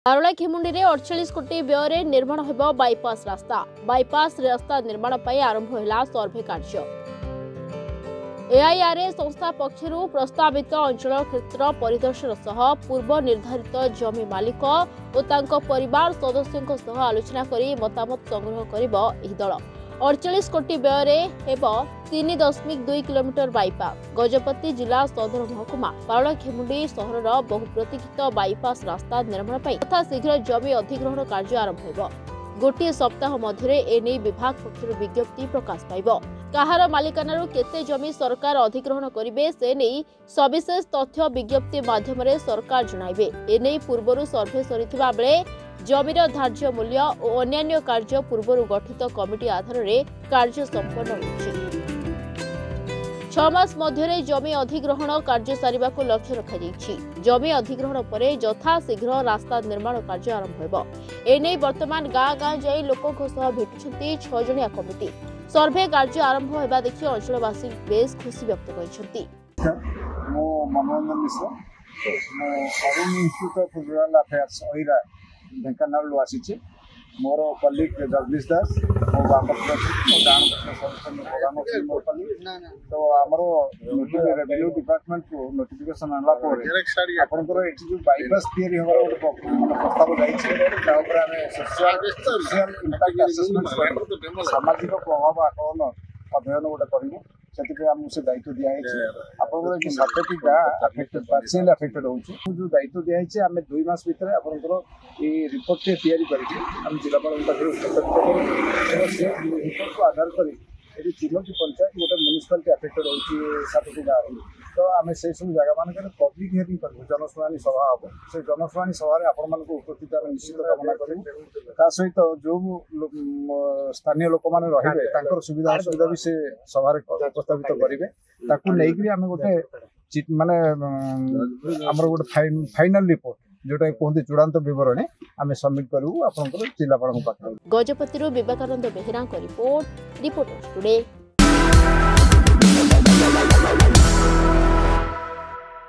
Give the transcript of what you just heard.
पारलाखेमुंडी में 48 कोटी व्यय निर्माण होब बाईपास रास्ता निर्माण पर आरंभ है सर्वे कार्य। एआईआरए संस्था पक्षर प्रस्तावित अंचल क्षेत्र परिदर्शन सह पूर्व निर्धारित जमी मालिक और तांको परिवार सदस्यों सह आलोचना करी मतामत संग्रह करिब एही दल। 48 कोटी व्यय हेब 3.2 किलोमीटर बाईपास। गजपति जिला सदर महकुमा पारलाखेमुंडी सहर बहु प्रतीक्षित बाईपास रास्ता निर्माण पर तथा शीघ्र जमी अधिग्रहण कार्य आरंभ होब। गोटे सप्ताह मध्य एने विभाग पक्षर विज्ञप्ति प्रकाश पाइब। कहार मालिकाना केते जमी सरकार अधिग्रहण करेंगे से नहीं सविशेष तथ्य विज्ञप्ति माध्यम सरकार जणाइबे। एने पूर्वर सर्वे सरिथिबा बेले जमीर धार्य मूल्य और अन्यान्य कार्य पूर्व गठित कमिटी आधार में कार्य संपन्न होछि। 6 मास मध्य जमी अधिग्रहण कार्य सारिबा को लक्ष्य रखा जाइछि। जमी अधिग्रहण पर यथाशीघ्र रास्ता निर्माण कार्य आरंभ होब। एने वर्तमान गाँ गाँ जाई लोकों सह भेटुछंती 6 जणिया कमिटी। सर्वे कार्य आरंभ होगा देखि अंचलवासी बेस खुशी व्यक्त करछंती। मो मनोरंजन मिश्र मो Arun institute of rural affairs ओइरा ढेंकानाल आसी। मोर कलीग जगदीश दास मो बापर मो गाँव प्रधान मोर कलीग तो आमर रेवेन्यू डिपार्टमेंट को नोटिफिकेशन आना आपंकर ये जो बाईपास तैयारी हमारे प्रस्ताव जाए सोशल इंपैक्ट असेसमेंट सामाजिक प्रभाव आकलन अध्ययन गोटे करूँ से दायित्व दिखाई आप 7टी गाँ अफेक्टेड पार्शियल अफेक्टेड हो जो दायित्व दिखाई आम 2 मास भितर आपंकर ये रिपोर्ट तैयारी करके जिलापाल रिपोर्ट को आधार कर 3टी पंचायत गोटे म्यूनिसिपालिटी अफेक्टेड हो 7टी गाँव तो आम से सब जगह मान पब्लिक हियरिंग करूँ जनशुणी सभा हम से जनशुणी सभार आपण मानक उपस्थित आम निश्चित कामना करूँ ता सहित जो स्थानीय लोक मैंने रही सुविधा असुविधा भी से सभा उपस्थापित करेंगे आम गोटे माने आमर गोटे फाइनल रिपोर्ट जोटा कहते चूड़ांत बरणी आम सबमिट करूँ आप जिलापाल पाखे। Gajapati Vivekananda Behera report reporters today.